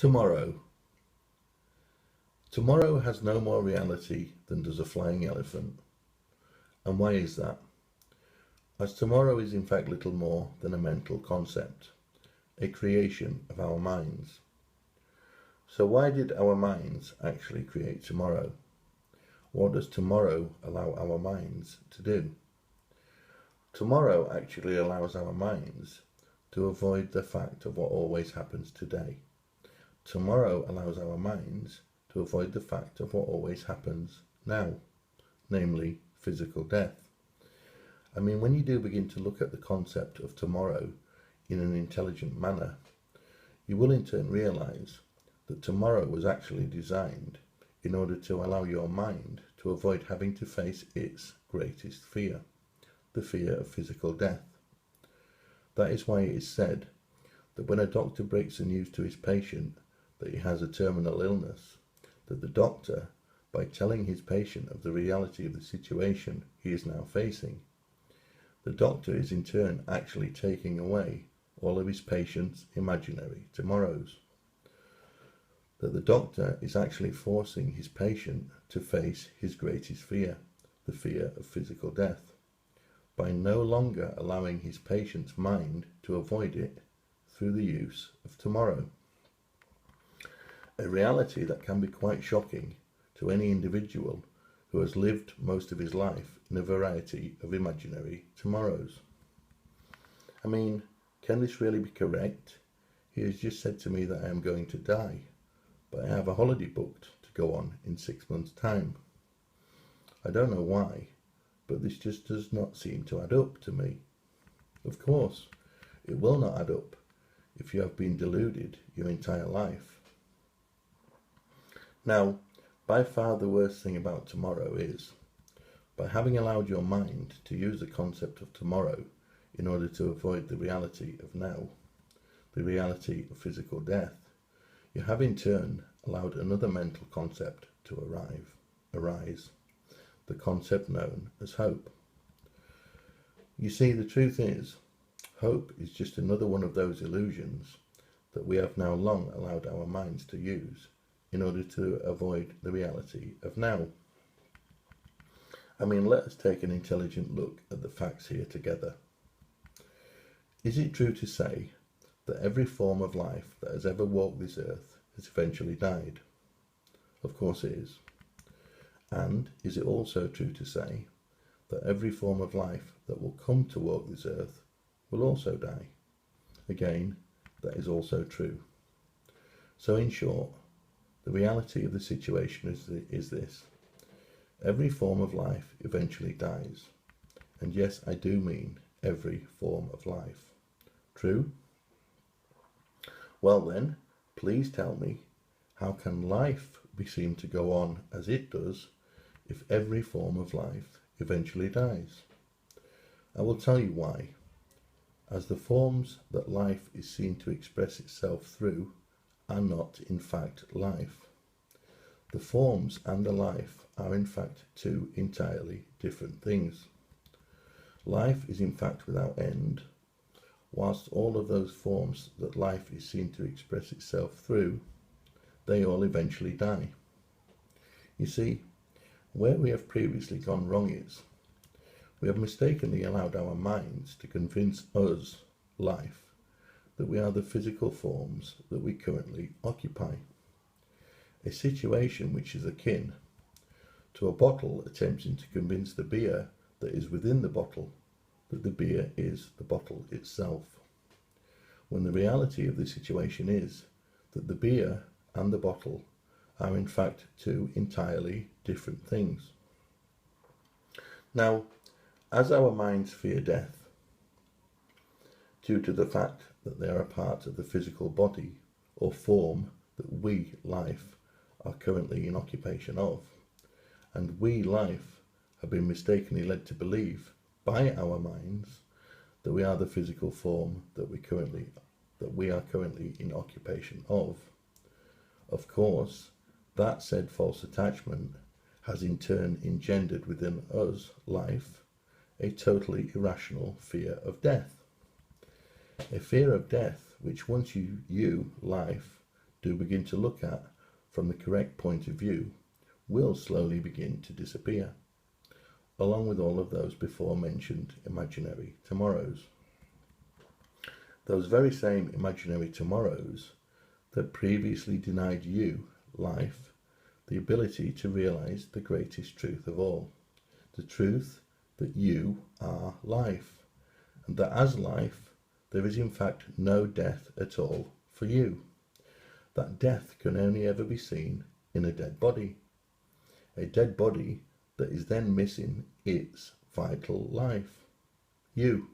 Tomorrow. Tomorrow has no more reality than does a flying elephant. And why is that? As tomorrow is in fact little more than a mental concept, a creation of our minds. So why did our minds actually create tomorrow? What does tomorrow allow our minds to do? Tomorrow actually allows our minds to avoid the fact of what always happens today. Tomorrow allows our minds to avoid the fact of what always happens now, namely physical death. I mean, when you do begin to look at the concept of tomorrow in an intelligent manner, you will in turn realize that tomorrow was actually designed in order to allow your mind to avoid having to face its greatest fear, the fear of physical death. That is why it is said that when a doctor breaks the news to his patient that he has a terminal illness, that the doctor, by telling his patient of the reality of the situation he is now facing, the doctor is in turn actually taking away all of his patient's imaginary tomorrows. That the doctor is actually forcing his patient to face his greatest fear, the fear of physical death, by no longer allowing his patient's mind to avoid it through the use of tomorrow. A reality that can be quite shocking to any individual who has lived most of his life in a variety of imaginary tomorrows. I mean, can this really be correct? He has just said to me that I am going to die, but I have a holiday booked to go on in 6 months' time. I don't know why, but this just does not seem to add up to me. Of course, it will not add up if you have been deluded your entire life. Now, by far the worst thing about tomorrow is, by having allowed your mind to use the concept of tomorrow in order to avoid the reality of now, the reality of physical death, you have in turn allowed another mental concept to arise, the concept known as hope. You see, the truth is, hope is just another one of those illusions that we have now long allowed our minds to use in order to avoid the reality of now. I mean, let us take an intelligent look at the facts here together. Is it true to say that every form of life that has ever walked this earth has eventually died? Of course it is. And is it also true to say that every form of life that will come to walk this earth will also die? Again, that is also true. So in short, the reality of the situation is this. Every form of life eventually dies. And yes, I do mean every form of life. True? Well then, please tell me, how can life be seen to go on as it does if every form of life eventually dies? I will tell you why. As the forms that life is seen to express itself through are not in fact life. The forms and the life are in fact two entirely different things. Life is in fact without end, whilst all of those forms that life is seen to express itself through, they all eventually die. You see, where we have previously gone wrong is, we have mistakenly allowed our minds to convince us, life, that we are the physical forms that we currently occupy. A situation which is akin to a bottle attempting to convince the beer that is within the bottle that the beer is the bottle itself, when the reality of the situation is that the beer and the bottle are in fact two entirely different things. Now, as our minds fear death, due to the fact that they are a part of the physical body or form that we, life, are currently in occupation of, and we, life, have been mistakenly led to believe by our minds that we are the physical form that we are currently in occupation of. Of course, that said false attachment has in turn engendered within us, life, a totally irrational fear of death. A fear of death which once you, life, do begin to look at from the correct point of view will slowly begin to disappear, along with all of those before mentioned imaginary tomorrows. Those very same imaginary tomorrows that previously denied you, life, the ability to realize the greatest truth of all, the truth that you are life, and that as life there is in fact no death at all for you. That death can only ever be seen in a dead body that is then missing its vital life, you.